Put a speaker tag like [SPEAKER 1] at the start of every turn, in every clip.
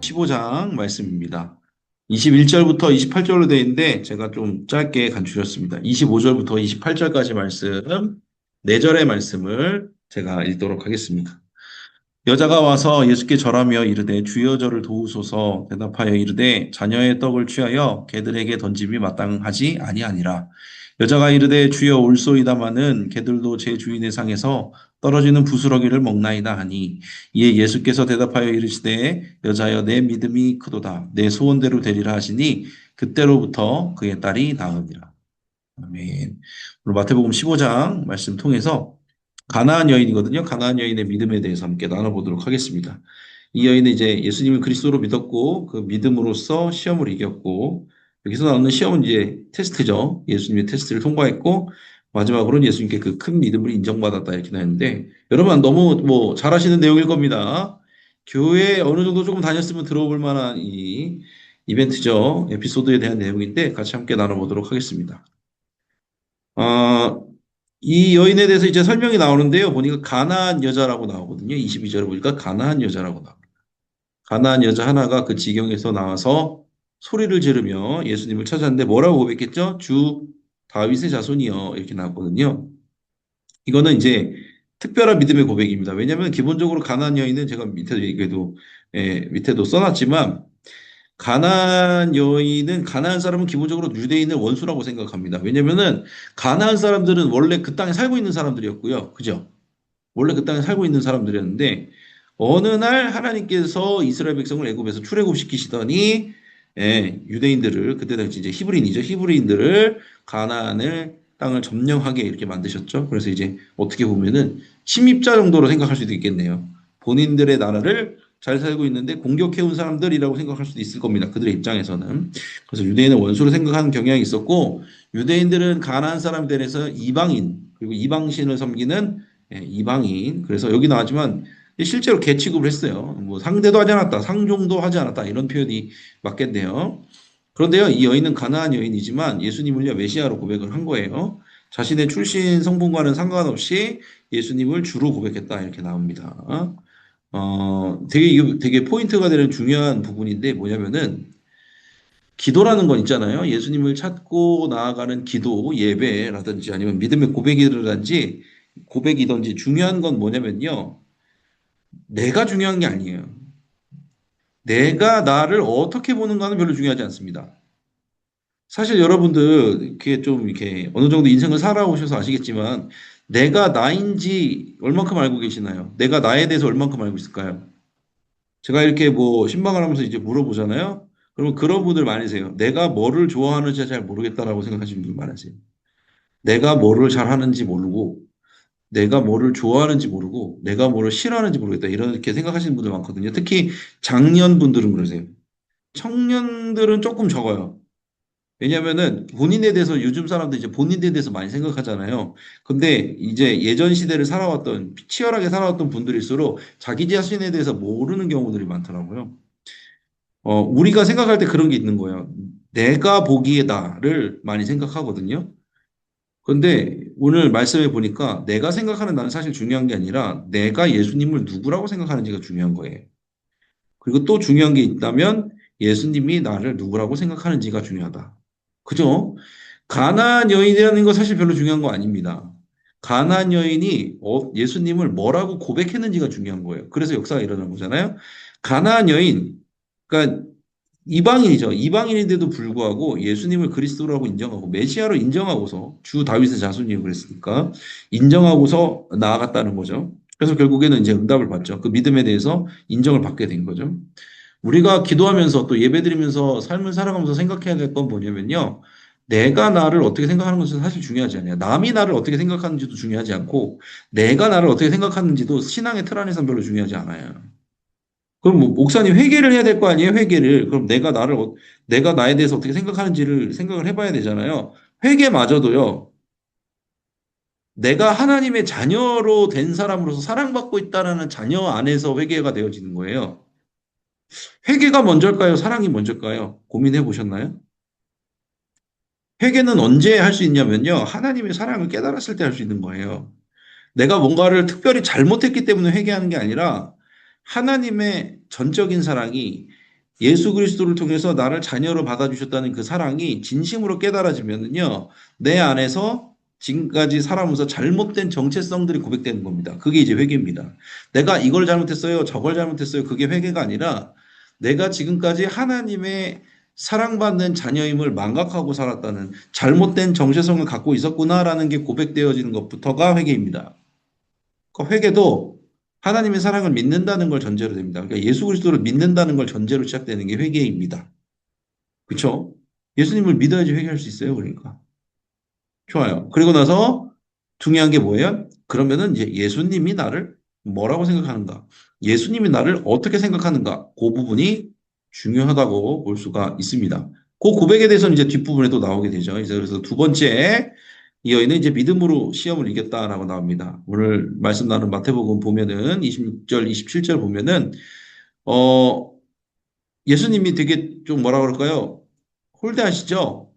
[SPEAKER 1] 15장 말씀입니다. 21절부터 28절로 되어 있는데 제가 좀 짧게 간추렸습니다. 25절부터 28절까지 말씀, 4절의 말씀을 제가 읽도록 하겠습니다. 여자가 와서 예수께 절하며 이르되 주여 저를 도우소서. 대답하여 이르되 자녀의 떡을 취하여 개들에게 던짐이 마땅하지 아니하니라. 여자가 이르되 주여 올소이다마는 개들도 제 주인의 상에서 떨어지는 부스러기를 먹나이다 하니, 이에 예수께서 대답하여 이르시되 여자여 내 믿음이 크도다, 내 소원대로 되리라 하시니 그때로부터 그의 딸이 나으니라. 아멘. 오늘 마태복음 15장 말씀 통해서 가나안 여인이거든요. 가나안 여인의 믿음에 대해서 함께 나눠보도록 하겠습니다. 이 여인은 이제 예수님을 그리스도로 믿었고 그 믿음으로써 시험을 이겼고, 여기서 나오는 시험은 이제 테스트죠. 예수님의 테스트를 통과했고 마지막으로는 예수님께 그 큰 믿음을 인정받았다 이렇게 나왔는데, 여러분 너무 뭐 잘하시는 내용일 겁니다. 교회 어느 정도 조금 다녔으면 들어볼 만한 이 이벤트죠. 에피소드에 대한 내용인데 같이 함께 나눠보도록 하겠습니다. 어, 이 여인에 대해서 이제 설명이 나오는데요. 보니까 가나안 여자라고 나오거든요. 22절에 보니까 가나안 여자라고 나옵니다. 가나안 여자 하나가 그 지경에서 나와서 소리를 지르며 예수님을 찾았는데 뭐라고 고백했죠? 주 다윗의 자손이여 이렇게 나왔거든요. 이거는 이제 특별한 믿음의 고백입니다. 왜냐하면 기본적으로 가나안 여인은 제가 밑에도 얘기해도 밑에도 써놨지만, 가나안 여인은, 가나안 사람은 기본적으로 유대인을 원수라고 생각합니다. 왜냐면은 가나안 사람들은 원래 그 땅에 살고 있는 사람들이었고요. 그죠? 원래 그 땅에 살고 있는 사람들이었는데 어느 날 하나님께서 이스라엘 백성을 애굽에서 출애굽시키시더니 유대인들을, 그때 당시 이제 히브리인이죠. 히브리인들을 가나안을 땅을 점령하게 이렇게 만드셨죠. 그래서 이제 어떻게 보면은 침입자 정도로 생각할 수도 있겠네요. 본인들의 나라를 잘 살고 있는데 공격해온 사람들이라고 생각할 수도 있을 겁니다. 그들의 입장에서는. 그래서 유대인은 원수로 생각하는 경향이 있었고, 유대인들은 가나안 사람들에 대해서 이방인, 그리고 이방신을 섬기는 이방인. 그래서 여기 나왔지만 실제로 개 취급을 했어요. 뭐 상대도 하지 않았다, 상종도 하지 않았다, 이런 표현이 맞겠네요. 그런데요, 이 여인은 가나안 여인이지만 예수님을요 메시아로 고백을 한 거예요. 자신의 출신 성분과는 상관없이 예수님을 주로 고백했다 이렇게 나옵니다. 이게 되게 포인트가 되는 중요한 부분인데 뭐냐면은, 기도라는 건 있잖아요. 예수님을 찾고 나아가는 기도, 예배라든지 아니면 믿음의 고백이든지 중요한 건 뭐냐면요. 내가 중요한 게 아니에요. 내가 나를 어떻게 보는가는 별로 중요하지 않습니다. 사실 여러분들 이렇게 좀 이렇게 어느 정도 인생을 살아오셔서 아시겠지만, 내가 나인지 얼만큼 알고 계시나요? 내가 나에 대해서 얼만큼 알고 있을까요? 제가 이렇게 뭐 신방을 하면서 이제 물어보잖아요. 그러면 그런 분들 많으세요. 내가 뭐를 좋아하는지 잘 모르겠다라고 생각하시는 분들 많으세요. 내가 뭐를 잘하는지 모르고, 내가 뭐를 좋아하는지 모르고, 내가 뭐를 싫어하는지 모르겠다, 이렇게 생각하시는 분들 많거든요. 특히 장년분들은 그러세요. 청년들은 조금 적어요. 왜냐면은 본인에 대해서, 요즘 사람들 이제 본인에 대해서 많이 생각하잖아요. 근데 이제 예전 시대를 살아왔던, 치열하게 살아왔던 분들일수록 자기 자신에 대해서 모르는 경우들이 많더라고요. 우리가 생각할 때 그런 게 있는 거예요. 내가 보기에 나를 많이 생각하거든요. 근데 오늘 말씀해 보니까 내가 생각하는 나는 사실 중요한 게 아니라 내가 예수님을 누구라고 생각하는지가 중요한 거예요. 그리고 또 중요한 게 있다면 예수님이 나를 누구라고 생각하는지가 중요하다. 그죠? 가나안 여인이라는 거 사실 별로 중요한 거 아닙니다. 가나안 여인이 예수님을 뭐라고 고백했는지가 중요한 거예요. 그래서 역사가 일어난 거잖아요. 가나안 여인, 그러니까 이방인이죠. 이방인인데도 불구하고 예수님을 그리스도라고 인정하고 메시아로 인정하고서, 주 다윗의 자손이에요 그랬으니까 인정하고서 나아갔다는 거죠. 그래서 결국에는 이제 응답을 받죠. 그 믿음에 대해서 인정을 받게 된 거죠. 우리가 기도하면서 또 예배드리면서 삶을 살아가면서 생각해야 될 건 뭐냐면요. 내가 나를 어떻게 생각하는 것은 사실 중요하지 않아요. 남이 나를 어떻게 생각하는지도 중요하지 않고, 내가 나를 어떻게 생각하는지도 신앙의 틀 안에서는 별로 중요하지 않아요. 그럼 뭐 목사님 회개를 해야 될 거 아니에요? 회개를. 그럼 내가 나에 대해서 어떻게 생각하는지를 생각을 해봐야 되잖아요. 회개마저도요. 내가 하나님의 자녀로 된 사람으로서 사랑받고 있다라는 자녀 안에서 회개가 되어지는 거예요. 회개가 먼저일까요? 사랑이 먼저일까요? 고민해 보셨나요? 회개는 언제 할 수 있냐면요. 하나님의 사랑을 깨달았을 때 할 수 있는 거예요. 내가 뭔가를 특별히 잘못했기 때문에 회개하는 게 아니라 하나님의 전적인 사랑이 예수 그리스도를 통해서 나를 자녀로 받아주셨다는 그 사랑이 진심으로 깨달아지면은요, 내 안에서 지금까지 살아오면서 잘못된 정체성들이 고백되는 겁니다. 그게 이제 회개입니다. 내가 이걸 잘못했어요, 저걸 잘못했어요. 그게 회개가 아니라 내가 지금까지 하나님의 사랑받는 자녀임을 망각하고 살았다는 잘못된 정체성을 갖고 있었구나라는 게 고백되어지는 것부터가 회개입니다. 그 회개도 하나님의 사랑을 믿는다는 걸 전제로 됩니다. 그러니까 예수 그리스도를 믿는다는 걸 전제로 시작되는 게 회개입니다. 그렇죠? 예수님을 믿어야지 회개할 수 있어요. 그러니까. 좋아요. 그리고 나서 중요한 게 뭐예요? 그러면은 이제 예수님이 나를 뭐라고 생각하는가? 예수님이 나를 어떻게 생각하는가? 그 부분이 중요하다고 볼 수가 있습니다. 그 고백에 대해서는 이제 뒷부분에 또 나오게 되죠. 이제 그래서 두 번째 이 여인은 이제 믿음으로 시험을 이겼다라고 나옵니다. 오늘 말씀 나눈 마태복음 보면은 26절, 27절 보면은 어 예수님이 되게 좀 뭐라 그럴까요? 홀대하시죠?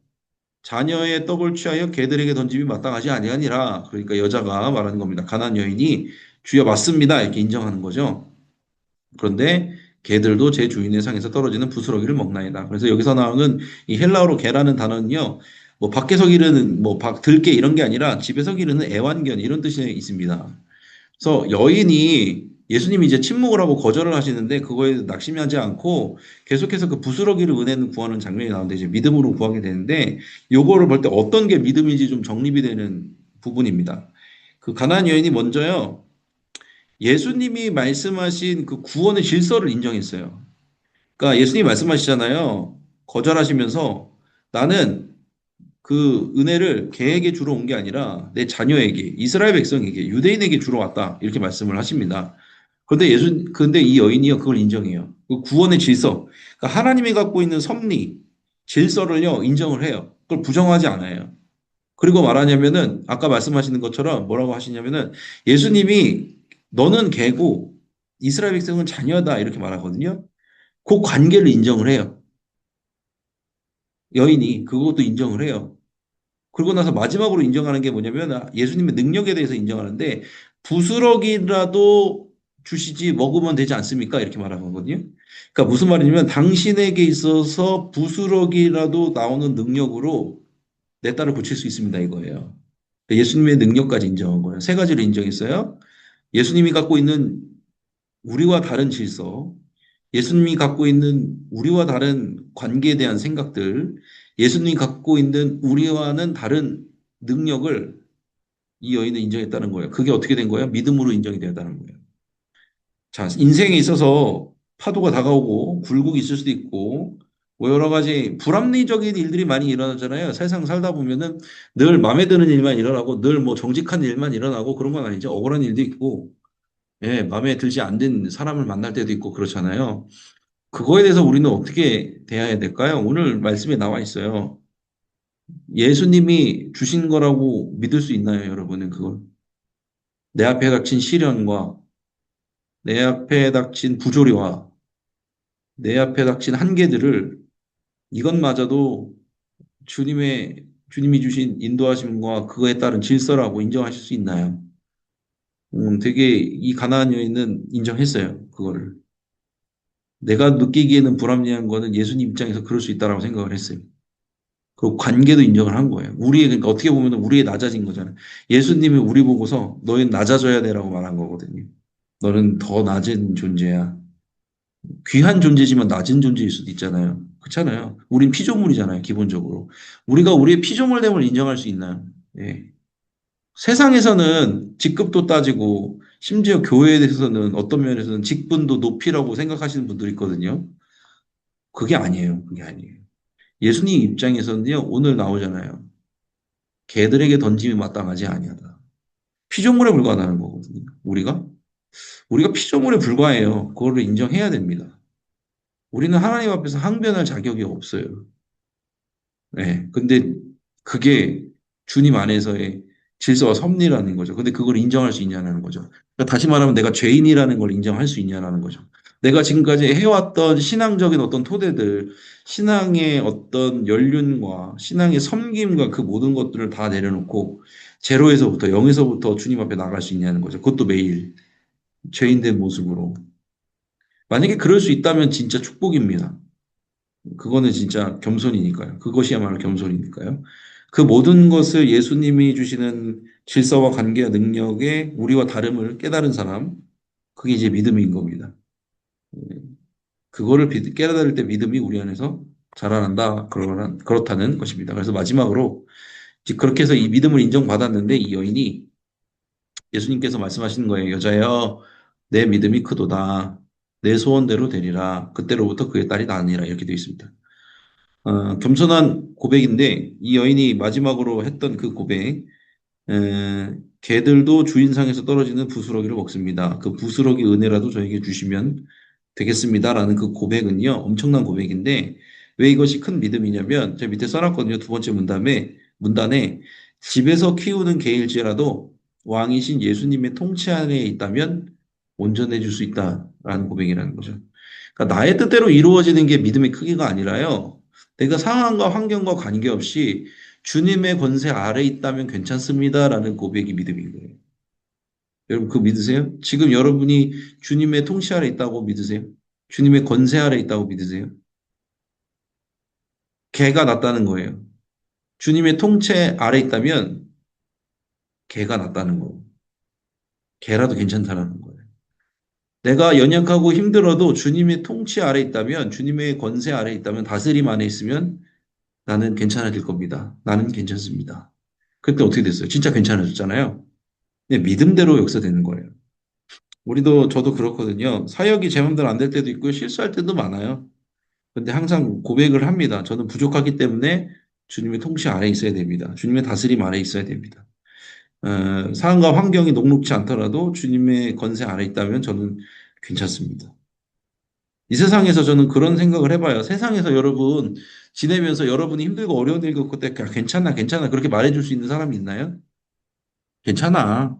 [SPEAKER 1] 자녀의 떡을 취하여 개들에게 던짐이 마땅하지 아니하니라. 그러니까 여자가 말하는 겁니다. 가나안 여인이 주여 맞습니다. 이렇게 인정하는 거죠. 그런데 개들도 제 주인의 상에서 떨어지는 부스러기를 먹나이다. 그래서 여기서 나오는 이 헬라어로 개라는 단어는요. 뭐 밖에서 기르는 뭐 들개 이런 게 아니라 집에서 기르는 애완견 이런 뜻이 있습니다. 그래서 여인이 예수님이 이제 침묵을 하고 거절을 하시는데 그거에 낙심하지 않고 계속해서 그 부스러기를 은혜는 구하는 장면이 나오는데 이제 믿음으로 구하게 되는데 요거를 볼 때 어떤 게 믿음인지 좀 정립이 되는 부분입니다. 그 가나안 여인이 먼저요. 예수님이 말씀하신 그 구원의 질서를 인정했어요. 그러니까 예수님이 말씀하시잖아요. 거절하시면서 나는 그 은혜를 걔에게 주러 온 게 아니라 내 자녀에게, 이스라엘 백성에게, 유대인에게 주러 왔다. 이렇게 말씀을 하십니다. 근데 이 여인이요, 그걸 인정해요. 그 구원의 질서. 그러니까 하나님이 갖고 있는 섭리, 질서를요, 인정을 해요. 그걸 부정하지 않아요. 그리고 말하냐면은, 아까 말씀하시는 것처럼 뭐라고 하시냐면은, 예수님이 너는 개고, 이스라엘 백성은 자녀다. 이렇게 말하거든요. 그 관계를 인정을 해요. 여인이 그것도 인정을 해요. 그러고 나서 마지막으로 인정하는 게 뭐냐면 예수님의 능력에 대해서 인정하는데 부스러기라도 주시지 먹으면 되지 않습니까? 이렇게 말하거든요. 그러니까 무슨 말이냐면 당신에게 있어서 부스러기라도 나오는 능력으로 내 딸을 고칠 수 있습니다. 이거예요. 예수님의 능력까지 인정한 거예요. 세 가지를 인정했어요. 예수님이 갖고 있는 우리와 다른 질서, 예수님이 갖고 있는 우리와 다른 관계에 대한 생각들, 예수님이 갖고 있는 우리와는 다른 능력을 이 여인은 인정했다는 거예요. 그게 어떻게 된 거예요? 믿음으로 인정이 되었다는 거예요. 자, 인생에 있어서 파도가 다가오고 굴곡이 있을 수도 있고 뭐 여러 가지 불합리적인 일들이 많이 일어나잖아요. 세상 살다 보면은 늘 마음에 드는 일만 일어나고 늘 뭐 정직한 일만 일어나고 그런 건 아니죠. 억울한 일도 있고 예, 마음에 들지 않는 사람을 만날 때도 있고 그렇잖아요. 그거에 대해서 우리는 어떻게 대해야 될까요? 오늘 말씀에 나와 있어요. 예수님이 주신 거라고 믿을 수 있나요, 여러분은 그걸? 내 앞에 닥친 시련과 내 앞에 닥친 부조리와 내 앞에 닥친 한계들을 이것마저도 주님이 주신 인도하심과 그거에 따른 질서라고 인정하실 수 있나요? 되게 이 가나안 여인은 인정했어요, 그거를. 내가 느끼기에는 불합리한 거는 예수님 입장에서 그럴 수 있다라고 생각을 했어요. 그 관계도 인정을 한 거예요. 그러니까 어떻게 보면 우리의 낮아진 거잖아요. 예수님이 우리 보고서 너희는 낮아져야 돼라고 말한 거거든요. 너는 더 낮은 존재야. 귀한 존재지만 낮은 존재일 수도 있잖아요. 그렇잖아요. 우린 피조물이잖아요, 기본적으로. 우리가 우리의 피조물됨을 인정할 수 있나요? 예. 세상에서는 직급도 따지고, 심지어 교회에 대해서는 어떤 면에서는 직분도 높이라고 생각하시는 분들이 있거든요. 그게 아니에요. 그게 아니에요. 예수님 입장에서는요, 오늘 나오잖아요. 개들에게 던짐이 마땅하지 아니하다. 피조물에 불과하다는 거거든요. 우리가 피조물에 불과해요. 그거를 인정해야 됩니다. 우리는 하나님 앞에서 항변할 자격이 없어요. 네. 근데 그게 주님 안에서의 질서와 섭리라는 거죠. 근데 그걸 인정할 수 있냐는 거죠. 그러니까 다시 말하면 내가 죄인이라는 걸 인정할 수 있냐라는 거죠. 내가 지금까지 해왔던 신앙적인 어떤 토대들, 신앙의 어떤 연륜과 신앙의 섬김과 그 모든 것들을 다 내려놓고 제로에서부터, 영에서부터 주님 앞에 나갈 수 있냐는 거죠. 그것도 매일 죄인된 모습으로. 만약에 그럴 수 있다면 진짜 축복입니다. 그거는 진짜 겸손이니까요. 그것이야말로 겸손이니까요. 그 모든 것을 예수님이 주시는 질서와 관계와 능력에 우리와 다름을 깨달은 사람, 그게 이제 믿음인 겁니다. 그거를 깨달을 때 믿음이 우리 안에서 자라난다. 그렇다는 것입니다. 그래서 마지막으로 이제 그렇게 해서 이 믿음을 인정받았는데 이 여인이 예수님께서 말씀하시는 거예요. 여자여, 내 믿음이 크도다. 내 소원대로 되리라. 그때로부터 그의 딸이 나으니라. 이렇게 되어 있습니다. 겸손한 고백인데 이 여인이 마지막으로 했던 그 고백, 개들도 주인상에서 떨어지는 부스러기를 먹습니다. 그 부스러기 은혜라도 저에게 주시면 되겠습니다라는 그 고백은요, 엄청난 고백인데 왜 이것이 큰 믿음이냐면 제가 밑에 써놨거든요. 두 번째 문단에 집에서 키우는 개일지라도 왕이신 예수님의 통치 안에 있다면 온전해 줄 수 있다라는 고백이라는 거죠. 그러니까 나의 뜻대로 이루어지는 게 믿음의 크기가 아니라요. 내가 상황과 환경과 관계없이 주님의 권세 아래 있다면 괜찮습니다라는 고백이 믿음인 거예요. 여러분 그거 믿으세요? 지금 여러분이 주님의 통치 아래 있다고 믿으세요? 주님의 권세 아래 있다고 믿으세요? 개가 낫다는 거예요. 주님의 통치 아래 있다면 개가 낫다는 거예요. 개라도 괜찮다라는 거예요. 내가 연약하고 힘들어도 주님의 통치 아래 있다면, 주님의 권세 아래 있다면, 다스림 안에 있으면 나는 괜찮아질 겁니다. 나는 괜찮습니다. 그때 어떻게 됐어요? 진짜 괜찮아졌잖아요. 근데 믿음대로 역사되는 거예요. 저도 그렇거든요. 사역이 제 마음대로 안 될 때도 있고 실수할 때도 많아요. 근데 항상 고백을 합니다. 저는 부족하기 때문에 주님의 통치 아래 있어야 됩니다. 주님의 다스림 아래 있어야 됩니다. 상황과 환경이 녹록지 않더라도 주님의 권세 아래 있다면 저는 괜찮습니다. 이 세상에서 저는 그런 생각을 해봐요. 세상에서 여러분 지내면서 여러분이 힘들고 어려운 일 겪을 때 괜찮아, 괜찮아 그렇게 말해줄 수 있는 사람이 있나요? 괜찮아,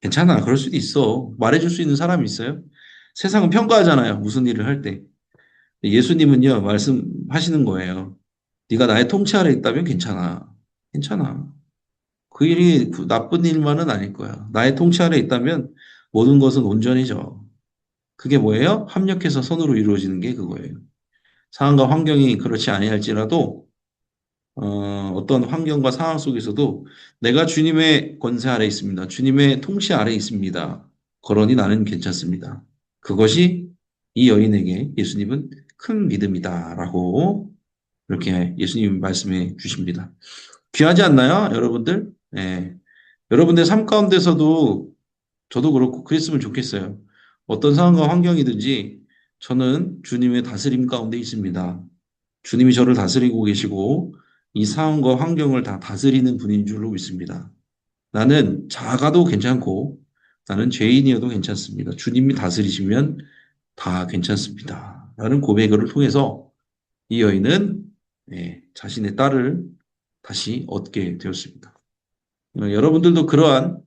[SPEAKER 1] 괜찮아 그럴 수도 있어. 말해줄 수 있는 사람이 있어요? 세상은 평가하잖아요. 무슨 일을 할 때. 예수님은요 말씀하시는 거예요. 네가 나의 통치 아래 있다면 괜찮아. 괜찮아. 그 일이 나쁜 일만은 아닐 거야. 나의 통치 아래 있다면 모든 것은 온전해져. 그게 뭐예요? 합력해서 선으로 이루어지는 게 그거예요. 상황과 환경이 그렇지 아니할지라도 어떤 환경과 상황 속에서도 내가 주님의 권세 아래 있습니다. 주님의 통치 아래 있습니다. 그러니 나는 괜찮습니다. 그것이 이 여인에게 예수님은 큰 믿음이다라고 이렇게 예수님 말씀해 주십니다. 귀하지 않나요, 여러분들? 네. 여러분들 삶 가운데서도 저도 그렇고 그랬으면 좋겠어요. 어떤 상황과 환경이든지 저는 주님의 다스림 가운데 있습니다. 주님이 저를 다스리고 계시고 이 상황과 환경을 다 다스리는 분인 줄로 믿습니다. 나는 작아도 괜찮고 나는 죄인이어도 괜찮습니다. 주님이 다스리시면 다 괜찮습니다. 라는 고백을 통해서 이 여인은 자신의 딸을 다시 얻게 되었습니다. 여러분들도 그러한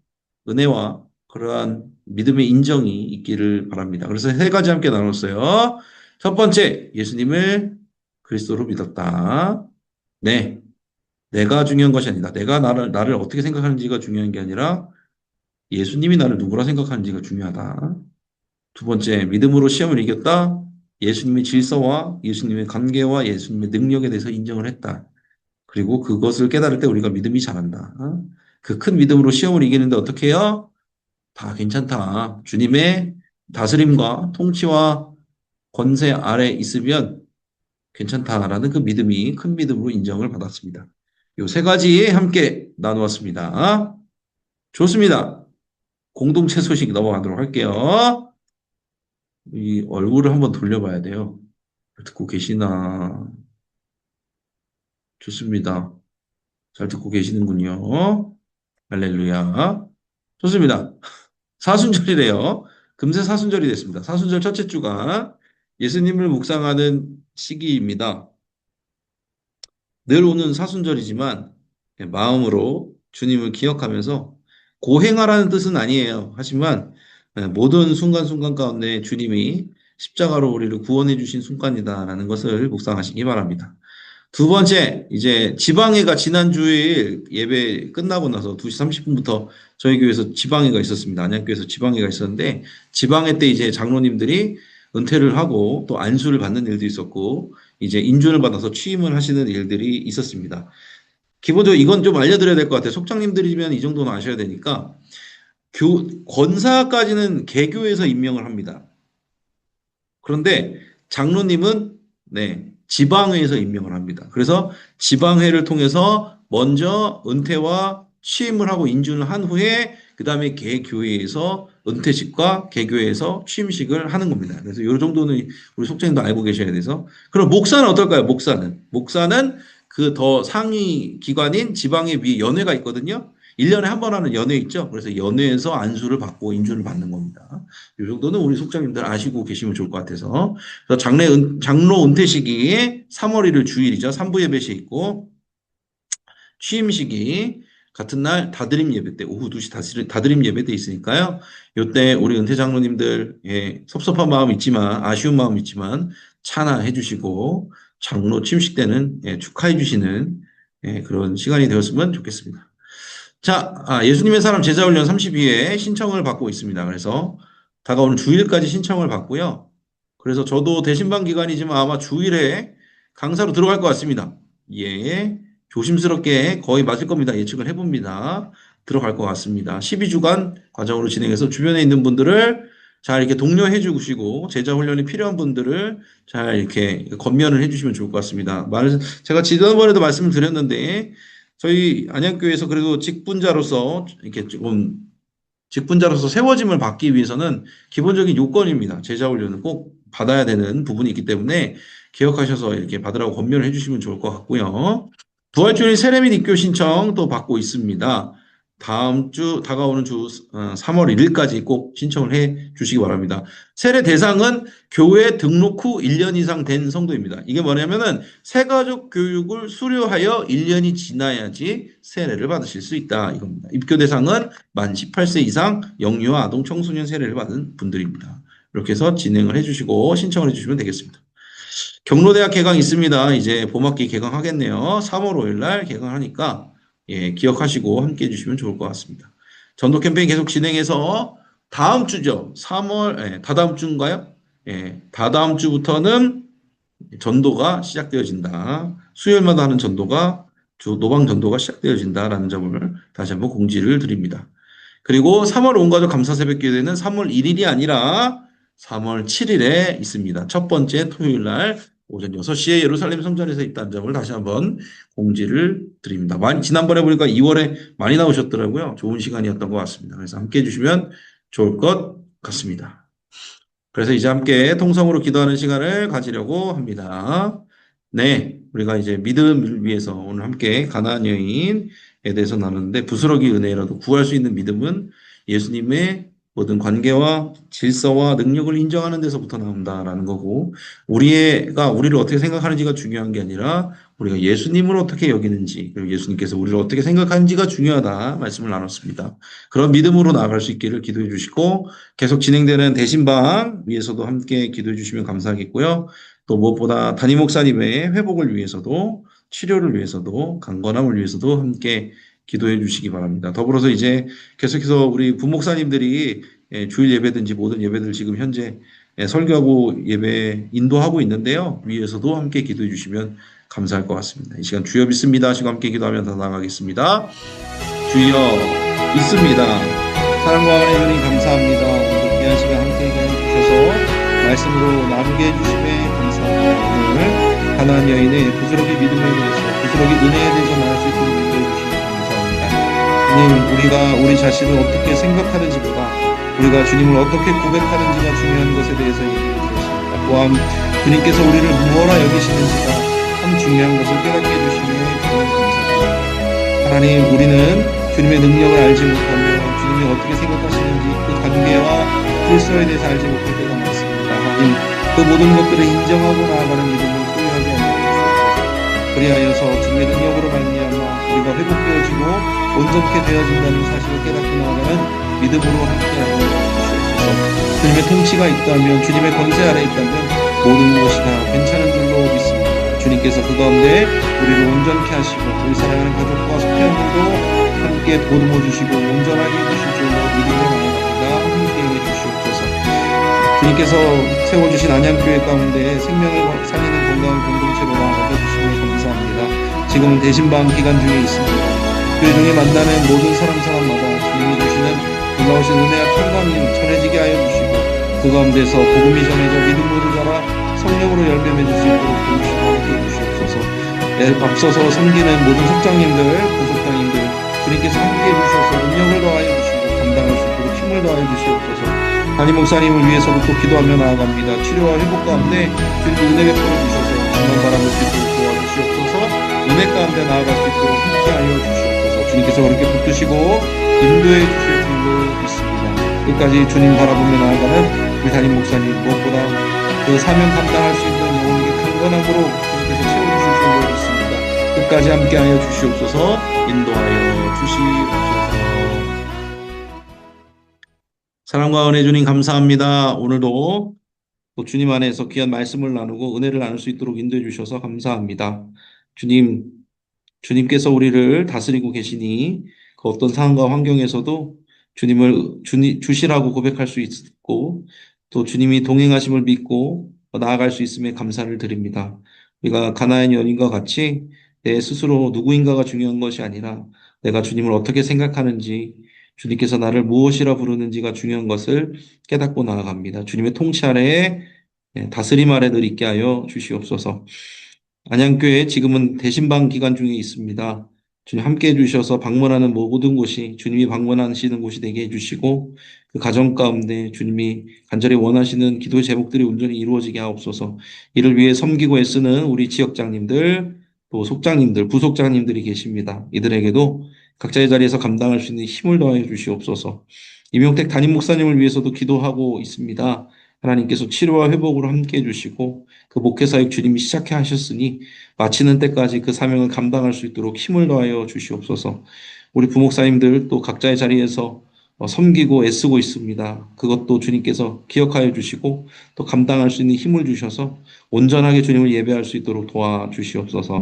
[SPEAKER 1] 은혜와 그러한 믿음의 인정이 있기를 바랍니다. 그래서 세 가지 함께 나눴어요. 첫 번째, 예수님을 그리스도로 믿었다. 네, 내가 중요한 것이 아니다. 내가 나를 어떻게 생각하는지가 중요한 게 아니라 예수님이 나를 누구라 생각하는지가 중요하다. 두 번째, 믿음으로 시험을 이겼다. 예수님의 질서와 예수님의 관계와 예수님의 능력에 대해서 인정을 했다. 그리고 그것을 깨달을 때 우리가 믿음이 자란다. 그 큰 믿음으로 시험을 이기는데 어떻게 해요? 다 괜찮다. 주님의 다스림과 통치와 권세 아래 있으면 괜찮다라는 그 믿음이 큰 믿음으로 인정을 받았습니다. 요 세 가지 함께 나누었습니다. 좋습니다. 공동체 소식 넘어가도록 할게요. 이 얼굴을 한번 돌려봐야 돼요. 듣고 계시나? 좋습니다. 잘 듣고 계시는군요. 할렐루야. 좋습니다. 사순절이래요. 금세 사순절이 됐습니다. 사순절 첫째 주가 예수님을 묵상하는 시기입니다. 늘 오는 사순절이지만 마음으로 주님을 기억하면서 고행하라는 뜻은 아니에요. 하지만 모든 순간순간 가운데 주님이 십자가로 우리를 구원해 주신 순간이다라는 것을 묵상하시기 바랍니다. 두 번째, 이제 지방회가 지난주일 예배 끝나고 나서 2시 30분부터 저희 교회에서 지방회가 있었습니다. 안양교회에서 지방회가 있었는데, 지방회 때 이제 장로님들이 은퇴를 하고 또 안수를 받는 일도 있었고, 이제 인준을 받아서 취임을 하시는 일들이 있었습니다. 기본적으로 이건 좀 알려드려야 될 것 같아요. 속장님들이면 이 정도는 아셔야 되니까 권사까지는 개교에서 임명을 합니다. 그런데 장로님은 지방회에서 임명을 합니다. 그래서 지방회를 통해서 먼저 은퇴와 취임을 하고 인준을 한 후에 그 다음에 개교회에서 은퇴식과 개교회에서 취임식을 하는 겁니다. 그래서 이 정도는 우리 속장님도 알고 계셔야 돼서. 그럼 목사는 어떨까요? 목사는 그 더 상위 기관인 지방회 위 연회가 있거든요. 1년에 한 번 하는 연회 있죠. 그래서 연회에서 안수를 받고 인준을 받는 겁니다. 이 정도는 우리 속장님들 아시고 계시면 좋을 것 같아서. 그래서 장로 은퇴식이 3월 1일 주일이죠. 3부 예배시 있고, 취임식이 같은 날 다드림 예배 때, 오후 2시 다드림 예배 때 있으니까요. 이때 우리 은퇴 장로님들, 섭섭한 마음 있지만, 아쉬운 마음 있지만, 찬양해 주시고, 장로 취임식 때는 축하해 주시는 그런 시간이 되었으면 좋겠습니다. 자, 예수님의 사람 제자훈련 32회 신청을 받고 있습니다. 그래서 다가오는 주일까지 신청을 받고요. 그래서 저도 대신반 기간이지만 아마 주일에 강사로 들어갈 것 같습니다. 조심스럽게 거의 맞을 겁니다. 예측을 해봅니다. 들어갈 것 같습니다. 12주간 과정으로 진행해서 주변에 있는 분들을 잘 이렇게 독려해 주시고 제자훈련이 필요한 분들을 잘 이렇게 건면을 해 주시면 좋을 것 같습니다. 제가 지난번에도 말씀을 드렸는데 저희 안양교회에서 그래도 직분자로서 이렇게 조금 직분자로서 세워짐을 받기 위해서는 기본적인 요건입니다. 제자훈련은 꼭 받아야 되는 부분이 있기 때문에 기억하셔서 이렇게 받으라고 권면을 해주시면 좋을 것 같고요. 부활주일 세례 및 입교 신청 또 받고 있습니다. 다가오는 주 3월 1일까지 꼭 신청을 해 주시기 바랍니다. 세례 대상은 교회 등록 후 1년 이상 된 성도입니다. 이게 뭐냐면은 새가족 교육을 수료하여 1년이 지나야지 세례를 받으실 수 있다 이겁니다. 입교 대상은 만 18세 이상 영유아 아동 청소년 세례를 받은 분들입니다. 이렇게 해서 진행을 해 주시고 신청을 해 주시면 되겠습니다. 경로대학 개강 있습니다. 이제 봄학기 개강하겠네요. 3월 5일 날 개강하니까 기억하시고 함께 해주시면 좋을 것 같습니다. 전도 캠페인 계속 진행해서 다음 주죠. 3월, 다다음 주인가요? 다다음 주부터는 전도가 시작되어진다. 수요일마다 하는 전도가 노방 전도가 시작되어진다라는 점을 다시 한번 공지를 드립니다. 그리고 3월 온 가족 감사 새벽 기도회는 3월 1일이 아니라 3월 7일에 있습니다. 첫 번째 토요일 날 오전 6시에 예루살렘 성전에서 있다는 점을 다시 한번 공지를 드립니다. 지난번에 보니까 2월에 많이 나오셨더라고요. 좋은 시간이었던 것 같습니다. 그래서 함께 해주시면 좋을 것 같습니다. 그래서 이제 함께 통성으로 기도하는 시간을 가지려고 합니다. 우리가 이제 믿음을 위해서 오늘 함께 가나안 여인에 대해서 나누는데 부스러기 은혜라도 구할 수 있는 믿음은 예수님의 모든 관계와 질서와 능력을 인정하는 데서부터 나온다라는 거고 우리가 우리를 어떻게 생각하는지가 중요한 게 아니라 우리가 예수님을 어떻게 여기는지 그리고 예수님께서 우리를 어떻게 생각하는지가 중요하다 말씀을 나눴습니다. 그런 믿음으로 나아갈 수 있기를 기도해 주시고 계속 진행되는 대신방 위에서도 함께 기도해 주시면 감사하겠고요. 또 무엇보다 담임 목사님의 회복을 위해서도 치료를 위해서도 강건함을 위해서도 함께 기도해 주시기 바랍니다. 더불어서 이제 계속해서 우리 부목사님들이 주일 예배든지 모든 예배들 지금 현재 설교하고 예배 인도하고 있는데요. 위에서도 함께 기도해 주시면 감사할 것 같습니다. 이 시간 주여 믿습니다 하시고 함께 기도하면서 나가겠습니다. 주여 믿습니다. 사랑과 은혜 주님 감사합니다. 오늘도 귀한 시간 함께 해주셔서 말씀으로 나누게 해주심에 감사합니다. 오늘 가나안 여인의 부스러기 믿음에 대해서 부스러기 은혜에 대해서 말할 수 있도록 인도해 주시면 우리가 우리 자신을 어떻게 생각하는지보다 우리가 주님을 어떻게 고백하는지가 중요한 것에 대해서 얘기해 주셨습니다. 또한 주님께서 우리를 무엇라 여기시는지가 참 중요한 것을 깨닫게 해주시니 감사합니다. 하나님, 우리는 주님의 능력을 알지 못하며 주님이 어떻게 생각하시는지 그 관계와 질서에 대해서 알지 못할 때가 많습니다. 하나님, 그 모든 것들을 인정하고 나아가는 믿음을 소유하게 하여 주옵소서. 그리하여서 주님의 능력으로 말미암아 우리가 회복되어지고 온전케 되어진다는 사실을 깨닫고 나아가는 믿음으로 함께하여 주시옵소서. 주님의 통치가 있다면 주님의 권세 아래 있다면 모든 것이 다 괜찮은 줄로 믿습니다. 주님께서 그 가운데 우리를 온전케 하시고 우리 사랑하는 가족과 속회원들도 함께 보듬어 주시고 온전하게 해주실 줄로 믿음으로 나아갑니다. 함께해 주시옵소서. 주님께서 세워주신 안양교회 가운데 생명을 살리는 건강한 공동체로 나아가게 해주시며 감사합니다. 지금은 대신방 기간 중에 있습니다. 교회 중에 만나는 모든 사람마다 주님이 주시는 놀라우신 은혜와 평강이 전해지게 하여 주시고 그 가운데서 복음이 전해져 믿음으로 자라 성령으로 열매 맺을 수 있도록 도우시고 함께 해주시옵소서. 앞서서 섬기는 모든 속장님들, 부속장님들 주님께서 함께 해주셔서 능력을 더하여 주시고 감당할 수 있도록 힘을 더하여 주시옵소서. 담임 목사님을 위해서도 또 기도하며 나아갑니다. 치료와 회복 가운데 주님 은혜 베풀어 주셔서 정말 바라볼 수 있도록 도와주시옵소서. 은혜 가운데 나아갈 수 있도록 함께하여 주시옵소서. 주님께서 그렇게 붙드시고 인도해 주실 줄로 믿습니다. 끝까지 주님 바라보며 나아가는 우리 담임 목사님 무엇보다 그 사명 감당할 수 있는 영혼에게 강건함으로 주님께서 채워주실 줄로 믿습니다. 끝까지 함께하여 주시옵소서. 인도하여 주시옵소서. 사랑과 은혜 주님 감사합니다. 오늘도 또 주님 안에서 귀한 말씀을 나누고 은혜를 나눌 수 있도록 인도해 주셔서 감사합니다. 주님께서 우리를 다스리고 계시니 그 어떤 상황과 환경에서도 주님을 주시라고 고백할 수 있고 또 주님이 동행하심을 믿고 나아갈 수 있음에 감사를 드립니다. 우리가 가나안 여인과 같이 내 스스로 누구인가가 중요한 것이 아니라 내가 주님을 어떻게 생각하는지 주님께서 나를 무엇이라 부르는지가 중요한 것을 깨닫고 나아갑니다. 주님의 통치 아래에 다스림 아래 늘 있게 하여 주시옵소서. 안양교회 지금은 대신방 기간 중에 있습니다. 주님 함께 해주셔서 방문하는 모든 곳이 주님이 방문하시는 곳이 되게 해주시고 그 가정 가운데 주님이 간절히 원하시는 기도의 제목들이 온전히 이루어지게 하옵소서. 이를 위해 섬기고 애쓰는 우리 지역장님들 또 속장님들 부속장님들이 계십니다. 이들에게도 각자의 자리에서 감당할 수 있는 힘을 더하여 주시옵소서. 임용택 담임 목사님을 위해서도 기도하고 있습니다. 하나님께서 치료와 회복으로 함께 해주시고 그 목회사역 주님이 시작해 하셨으니 마치는 때까지 그 사명을 감당할 수 있도록 힘을 더하여 주시옵소서. 우리 부목사님들 또 각자의 자리에서 섬기고 애쓰고 있습니다. 그것도 주님께서 기억하여 주시고 또 감당할 수 있는 힘을 주셔서 온전하게 주님을 예배할 수 있도록 도와주시옵소서.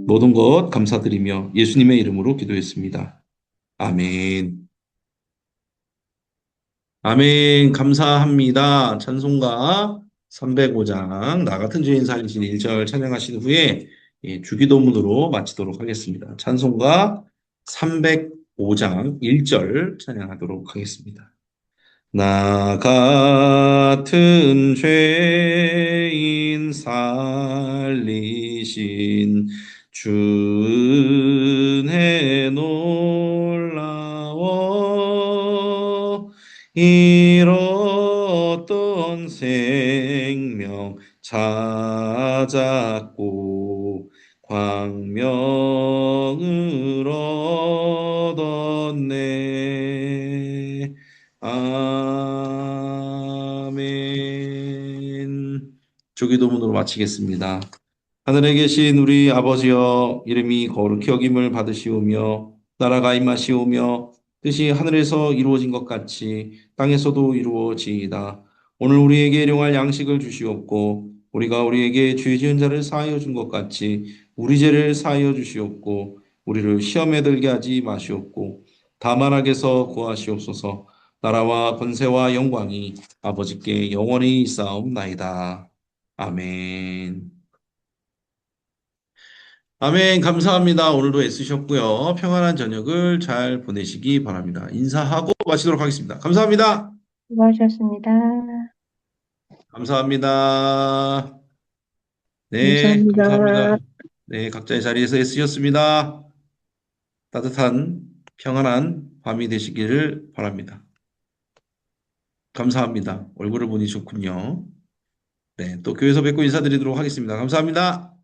[SPEAKER 1] 모든 것 감사드리며 예수님의 이름으로 기도했습니다. 아멘. 아멘. 감사합니다. 찬송가 305장 나 같은 죄인 살리신 1절 찬양하신 후에 주기도문으로 마치도록 하겠습니다. 찬송가 305장 1절 찬양하도록 하겠습니다. 나 같은 죄인 살리신 주 은혜 놀라워 잃었던 생명 찾았고 광명을 얻었네. 아멘. 주기도문으로 마치겠습니다. 하늘에 계신 우리 아버지여, 이름이 거룩히 여김을 받으시오며 나라가 임하시오며 뜻이 하늘에서 이루어진 것 같이 땅에서도 이루어지이다. 오늘 우리에게 일용할 양식을 주시옵고 우리가 우리에게 죄 지은 자를 사하여 준 것 같이 우리 죄를 사하여 주시옵고 우리를 시험에 들게 하지 마시옵고 다만 악에서 구하시옵소서. 나라와 권세와 영광이 아버지께 영원히 있사옵나이다. 아멘. 아멘. 감사합니다. 오늘도 애쓰셨고요. 평안한 저녁을 잘 보내시기 바랍니다. 인사하고 마치도록 하겠습니다. 감사합니다.
[SPEAKER 2] 수고하셨습니다.
[SPEAKER 1] 감사합니다. 네, 감사합니다. 네, 각자의 자리에서 애쓰셨습니다. 따뜻한 평안한 밤이 되시기를 바랍니다. 감사합니다. 얼굴을 보니 좋군요. 네, 또 교회에서 뵙고 인사드리도록 하겠습니다. 감사합니다.